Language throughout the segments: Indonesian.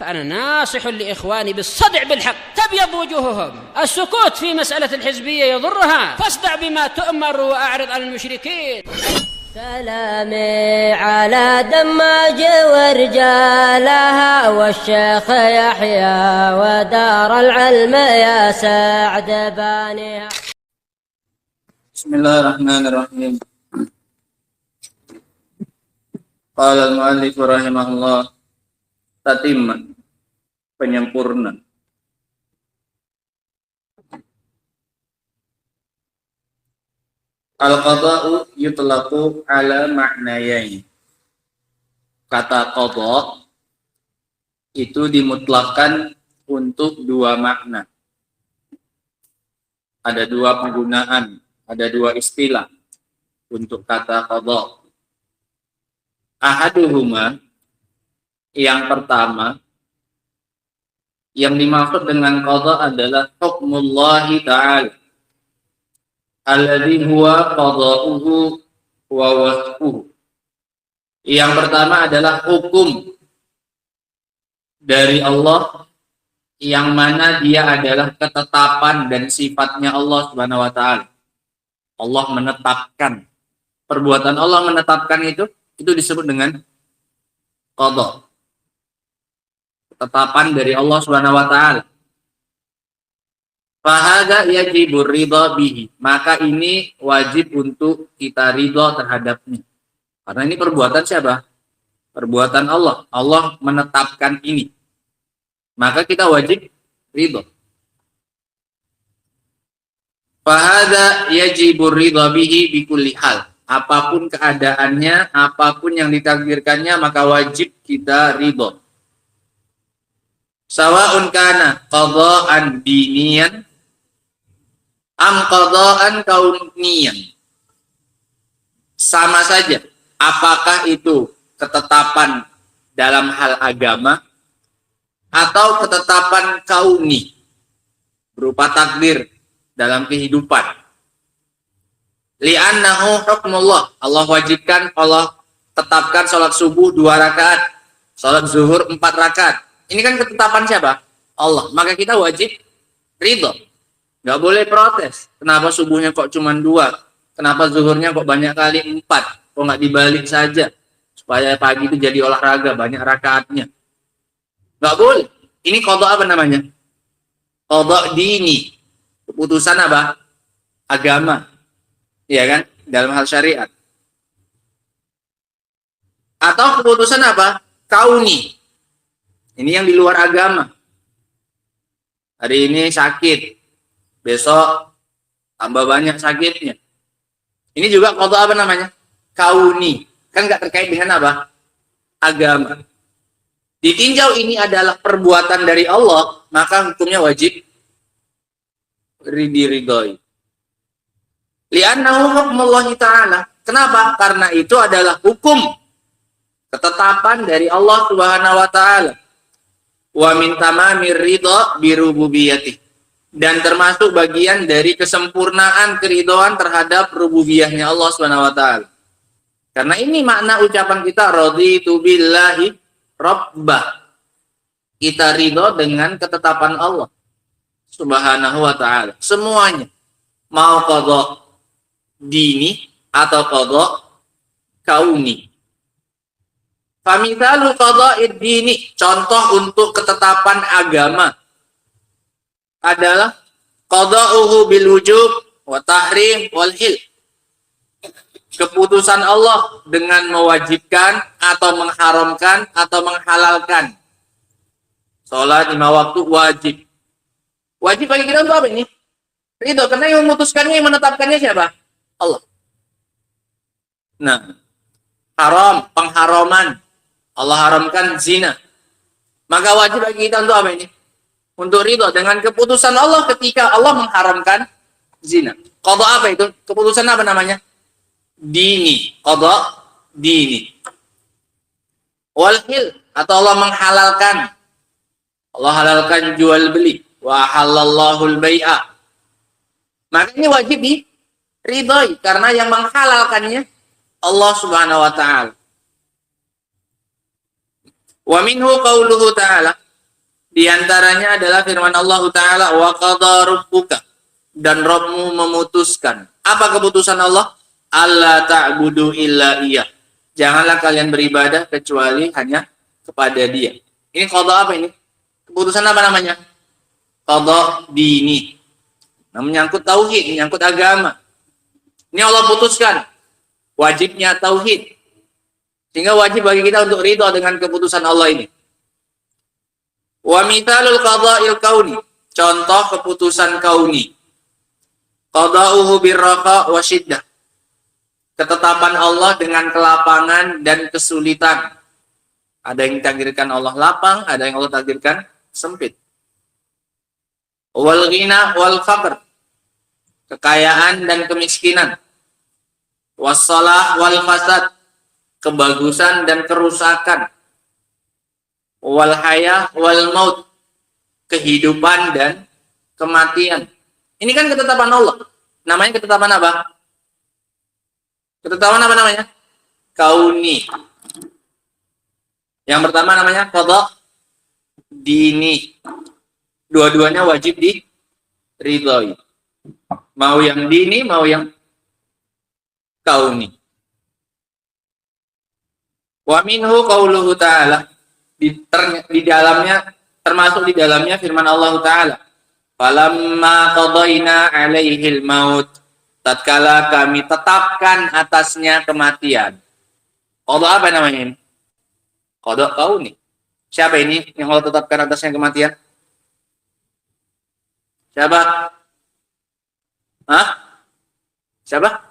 فأنا ناصح لإخواني بالصدع بالحق تبيض وجوههم. السكوت في مسألة الحزبية يضرها، فاصدع بما تؤمر وأعرض عن المشركين. سلامي على دماج ورجالها والشيخ يحيى ودار العلم يا سعد بانيها. Bismillahirrahmanirrahim. Qala al-mu'allif rahimahullah, tatimman, penyempurna. Al-qada'u yutlaqu ala ma'nayain. Kata qada' itu dimutlakkan untuk dua makna. Ada dua penggunaan, ada dua istilah untuk kata qada'. Ahaduhuma, yang pertama, yang dimaksud dengan qada' adalah hukmullahi ta'ala alladzi huwa qada'uhu wa wasfuhu. Yang pertama adalah hukum dari Allah yang mana dia adalah ketetapan dan sifatnya Allah Subhanahu wa taala. Allah menetapkan. Perbuatan Allah menetapkan itu disebut dengan qada. Ketetapan dari Allah Subhanahu wa taala. Fahada yajibur ridha bihi, maka ini wajib untuk kita ridha terhadapnya. Karena ini perbuatan siapa? Perbuatan Allah. Allah menetapkan ini. Maka kita wajib ridha. Fahada yajibur ridha bihi bikulli hal. Apapun keadaannya, apapun yang ditakdirkannya, maka wajib kita ridha. Sawa'un kana qada'an diniyan am qada'an kauniyan. Sama saja, apakah itu ketetapan dalam hal agama atau ketetapan kauni berupa takdir dalam kehidupan. Li'annahu hukmullah. Allah wajibkan, Allah tetapkan salat subuh 2 rakaat, salat zuhur 4 rakaat. Ini kan ketetapan siapa? Allah. Maka kita wajib ridho. Nggak boleh protes. Kenapa subuhnya kok cuma 2? Kenapa zuhurnya kok banyak kali 4? Kok nggak dibalik saja? Supaya pagi itu jadi olahraga, banyak rakaatnya. Nggak boleh. Ini qada apa namanya? Qada dini. Keputusan apa? Agama. Iya kan? Dalam hal syariat. Atau keputusan apa? Kauni. Ini yang di luar agama. Hari ini sakit. Besok tambah banyak sakitnya. Ini juga qada apa namanya? Kauni. Kan nggak terkait dengan apa? Agama. Ditinjau ini adalah perbuatan dari Allah, maka hukumnya wajib diridhoi. Li'annahu hukmullahi ta'ala. Kenapa? Karena itu adalah hukum, ketetapan dari Allah Subhanahu wa taala. Wa min tamamir ridha bi rububiyyati. Dan termasuk bagian dari kesempurnaan keridhaan terhadap rububiyahnya Allah Subhanahu wa taala. Karena ini makna ucapan kita raditu billahi rabbah. Kita ridho dengan ketetapan Allah Subhanahu wa taala. Semuanya. Mau qada dini atau qada kauni. Famithalu qada'id dini, contoh untuk ketetapan agama adalah qada'uhu bil wujub wa tahrim wal hil. Keputusan Allah dengan mewajibkan atau mengharamkan atau menghalalkan. Salat 5 waktu wajib. Wajib bagi kita untuk apa ini? Ridho, karena yang memutuskannya, yang menetapkannya siapa? Allah. Nah, haram, pengharaman. Allah haramkan zina. Maka wajib bagi kita untuk apa ini? Untuk ridho dengan keputusan Allah ketika Allah mengharamkan zina. Qada apa itu? Keputusan apa namanya? Dini. Qada dini. Wal hil, atau Allah menghalalkan. Allah halalkan jual beli. Wa halallahu al-bai'a. Maka ini wajib diridhoi karena yang menghalalkannya Allah Subhanahu wa taala. Wa minhu qauluhu ta'ala, Di antaranya adalah firman Allah Ta'ala, wa qadha rabbuka, dan Rabbmu memutuskan. Apa keputusan Allah? Alla ta'budu illa iyah. Janganlah kalian beribadah kecuali hanya kepada Dia. Ini qadha apa ini? Keputusan apa namanya? Qadha dini. Nah, menyangkut tauhid, menyangkut agama. Ini Allah putuskan. Wajibnya tauhid. Sehingga wajib bagi kita untuk ridha dengan keputusan Allah ini. Wa mithalul qadha'il kauni. Contoh keputusan kauni. Qada'uhu birraqa wa syiddah. Ketetapan Allah dengan kelapangan dan kesulitan. Ada yang ditakdirkan Allah lapang, ada yang Allah takdirkan sempit. Wal ghina wal faqr. Kekayaan dan kemiskinan. Wassalah wal fasad. Kebagusan dan kerusakan. Wal haya wal maut, kehidupan dan kematian. Ini kan ketetapan Allah. Namanya ketetapan apa? Ketetapan apa namanya? Kauni. Yang pertama namanya qadha dini. Dua-duanya wajib diridhoi. Mau yang dini, mau yang kauni. Wa minhu qauluhu ta'ala. Di dalamnya, termasuk di dalamnya firman Allah Ta'ala, falamma qadaina alaihil maut, tatkala kami tetapkan atasnya kematian. Qadha apa namanya ini? Qadha kauni. Siapa ini yang Allah tetapkan atasnya kematian? Siapa? Hah? Siapa?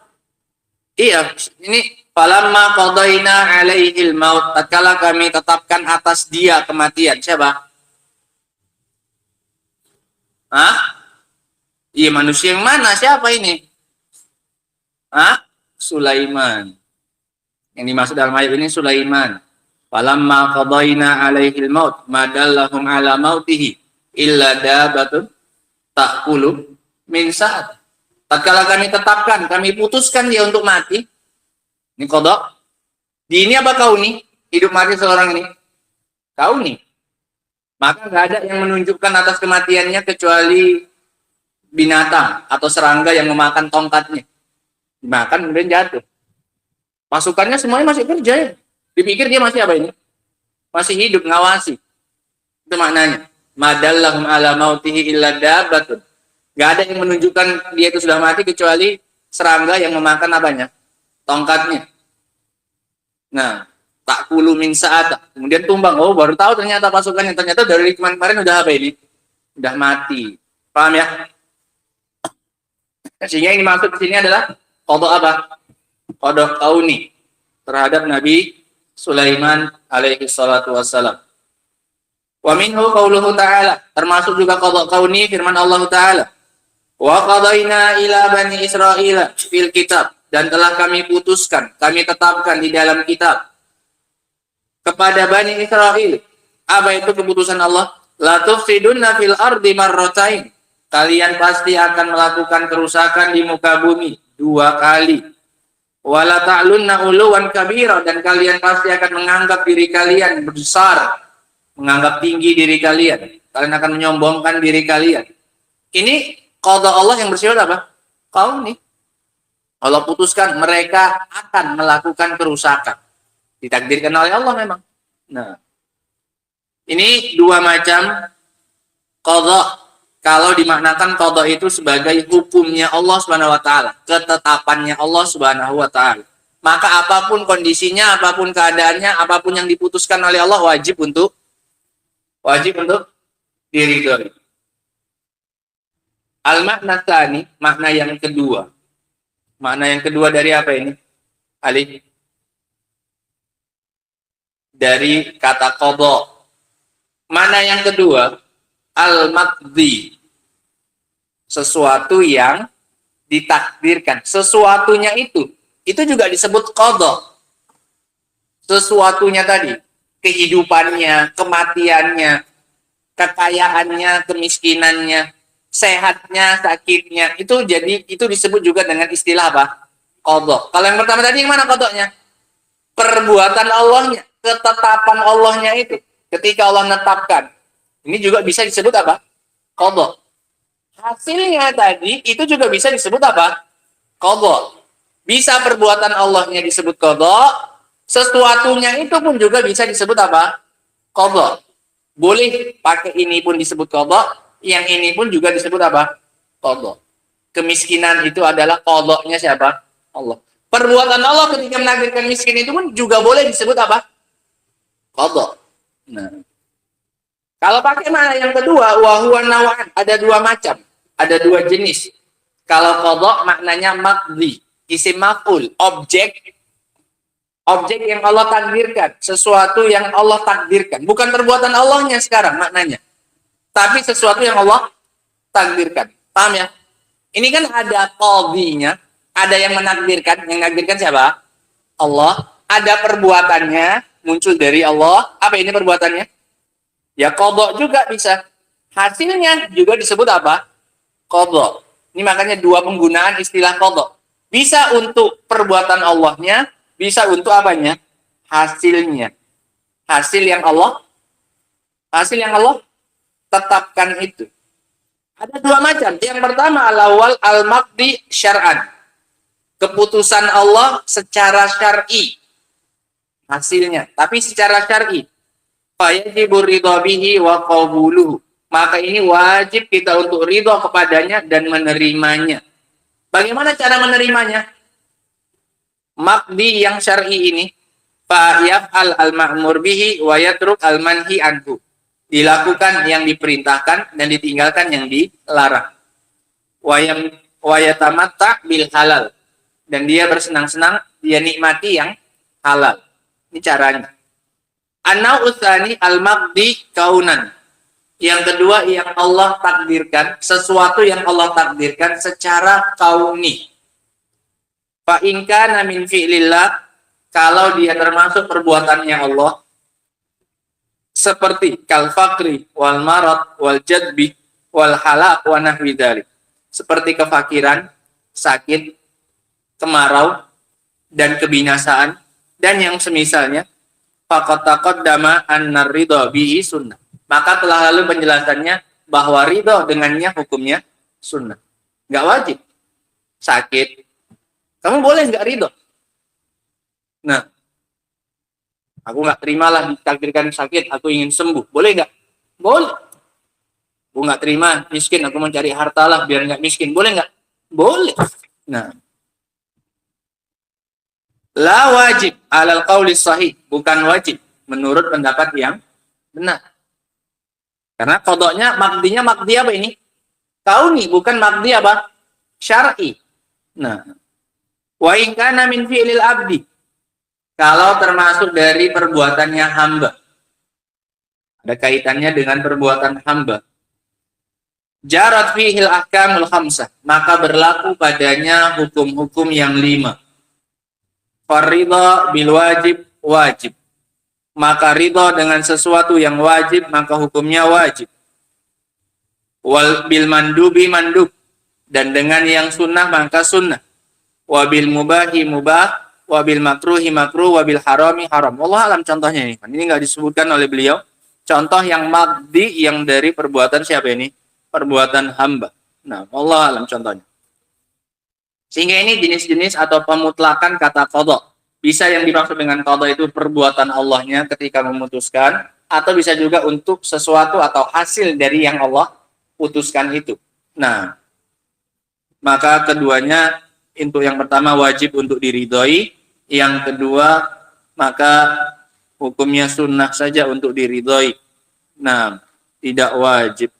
Iya, ini falamma qadaina alaihil maut, tatkala kami tetapkan atas dia kematian. Siapa? Hah? Iya, manusia yang mana? Siapa ini? Hah? Sulaiman. Yang dimaksud dalam ayat ini Sulaiman. Falamma qadaina alaihil maut, madallahum ala mautihi illa dabatun ta'kulu min sa'at. Tatkala kami tetapkan, kami putuskan dia untuk mati. Ini qadha. Di ini apa kauni? Hidup mati seorang ini. Kauni. Maka nggak ada yang menunjukkan atas kematiannya kecuali binatang atau serangga yang memakan tongkatnya. Dimakan kemudian jatuh. Pasukannya semuanya masih kerja ya. Dipikir dia masih apa ini? Masih hidup, ngawasi. Itu maknanya. Madallahum ala mautihi illa dabatun. Gak ada yang menunjukkan dia itu sudah mati kecuali serangga yang memakan apanya? Tongkatnya. Nah, ta'kulu min sa'at. Kemudian tumbang. Oh, baru tahu ternyata pasukannya. Ternyata dari kemarin udah apa ini? Udah mati. Paham ya? Sehingga ini maksud di sini adalah qadha apa? Qadha kauni terhadap Nabi Sulaiman alaihi salatu wassalam. Wa minhu qauluhu ta'ala. Termasuk juga qadha kauni firman Allah Ta'ala. Wa qadaina ila bani Israila fil kitab, dan telah kami putuskan, kami tetapkan di dalam kitab kepada Bani Israel. Apa itu keputusan Allah? La tufsidunna fil ardi marratain. Kalian pasti akan melakukan kerusakan di muka bumi 2 kali. Wala ta'lunna uluwan kabira, dan kalian pasti akan menganggap diri kalian besar, menganggap tinggi diri kalian. Kalian akan menyombongkan diri kalian. Ini qadha Allah yang bersifat apa? Kauni. Allah putuskan mereka akan melakukan kerusakan. Ditakdirkan oleh Allah memang. Nah, ini 2 macam qadha. Kalau dimaknakan qadha itu sebagai hukumnya Allah Subhanahu wa taala, ketetapannya Allah Subhanahu wa taala. Maka apapun kondisinya, apapun keadaannya, apapun yang diputuskan oleh Allah wajib untuk diridhoi. Al-makna tsani, makna yang kedua. Makna yang kedua dari apa ini? Ali? Dari kata qadha. Makna yang kedua, al-maqdi. Sesuatu yang ditakdirkan. Sesuatunya itu juga disebut qadha. Sesuatunya tadi, kehidupannya, kematiannya, kekayaannya, kemiskinannya, sehatnya, sakitnya, itu disebut juga dengan istilah apa? Qadha. Kalau yang pertama tadi yang mana qadhanya? Perbuatan Allahnya, ketetapan Allahnya itu. Ketika Allah menetapkan Ini juga bisa disebut apa? Qadha. Hasilnya tadi itu juga bisa disebut apa? Qadha. Bisa perbuatan Allahnya disebut qadha, sesuatunya itu pun juga bisa disebut apa? Qadha. Boleh pakai ini pun disebut qadha, yang ini pun juga disebut apa? Qadha. Kemiskinan itu adalah qadha-nya siapa? Allah. Perbuatan Allah ketika menakdirkan miskin itu pun juga boleh disebut apa? Qadha. Nah, kalau pakai mana yang kedua, wa huwa naw'an, ada dua macam, ada dua jenis. Kalau qadha maknanya maqdi, isim maf'ul, objek yang Allah takdirkan, sesuatu yang Allah takdirkan, bukan perbuatan Allahnya sekarang maknanya, tapi sesuatu yang Allah takdirkan. Paham ya? Ini kan ada qadhinya, ada yang menakdirkan, yang menakdirkan siapa? Allah. Ada perbuatannya muncul dari Allah. Apa ini perbuatannya? Ya qadha juga bisa. Hasilnya juga disebut apa? Qadha. Ini makanya dua penggunaan istilah qadha. Bisa untuk perbuatan Allahnya, bisa untuk apanya? Hasilnya. Hasil yang Allah tetapkan itu. Ada dua macam. Yang pertama al-awwal al-maqdi syar'an. Keputusan Allah secara syar'i. Hasilnya, tapi secara syar'i. Fa yajibu ridha bihi wa qabuluhu. Maka ini wajib kita untuk ridha kepadanya dan menerimanya. Bagaimana cara menerimanya? Maqdi yang syar'i ini, fa yaf'al al-ma'mur bihi wa yatruk al-manhi anhu. Dilakukan yang diperintahkan dan ditinggalkan yang dilarang. Wa yatamatta bil halal. Dan dia bersenang-senang, dia nikmati yang halal. Ini caranya. An-naw'u tsani al-maqdi kaunan. Yang kedua yang Allah takdirkan, sesuatu yang Allah takdirkan secara kauni. Fa in kana min fi'lillah, kalau dia termasuk perbuatannya Allah, seperti kal faqri wal marad wal jadbi wal halak wa nahwi dzalik. Seperti kefakiran, sakit, kemarau, dan kebinasaan, dan yang semisalnya, faqad taqaddama anna ridha bihi sunnah. Maka telah lalu penjelasannya bahwa ridha dengannya hukumnya sunnah. Nggak wajib. Sakit, kamu boleh nggak ridha? Nah, aku nggak terimalah ditakdirkan sakit, aku ingin sembuh. Boleh nggak? Boleh. Aku nggak terima miskin, aku mencari harta lah biar nggak miskin. Boleh nggak? Boleh. Nah, la wajib alal qauli sahih, bukan wajib menurut pendapat yang benar. Karena qadha-nya maqdinya maqdi apa ini? Kauni, bukan maqdi apa? Syar'i. Nah, wa in kana min fi'lil abdi, kalau termasuk dari perbuatannya hamba. Ada kaitannya dengan perbuatan hamba. Jarat fihil ahkamul khamsah, maka berlaku padanya hukum-hukum yang 5. Faridha bil wajib. Maka ridha dengan sesuatu yang wajib, maka hukumnya wajib. Wal bil mandubi mandub, dan dengan yang sunnah maka sunnah. Wa bil mubahi mubah, wa bil makruhi makruh, wa bil harami haram. Allah alam contohnya ini. Ini nggak disebutkan oleh beliau. Contoh yang maqdi yang dari perbuatan siapa ini? Perbuatan hamba. Nah, Allah alam contohnya. Sehingga ini jenis-jenis atau pemutlakan kata qadha. Bisa yang dimaksud dengan qadha itu perbuatan Allahnya ketika memutuskan, atau bisa juga untuk sesuatu atau hasil dari yang Allah putuskan itu. Nah, maka keduanya, untuk yang pertama wajib untuk diridhoi, yang kedua maka hukumnya sunnah saja untuk diridhoi. Nah, tidak wajib.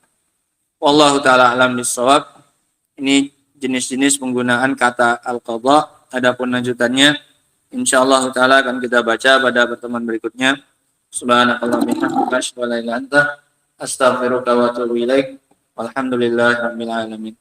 Wallahu ta'ala alam bissawab. Ini jenis-jenis penggunaan kata al-qadha. Adapun lanjutannya insyaallah ta'ala akan kita baca pada pertemuan berikutnya. Subhanakallahumma wa bihamdika asyhadu an la ilaha illa anta astaghfiruka wa atubu ilaik. Walhamdulillahirabbil alamin.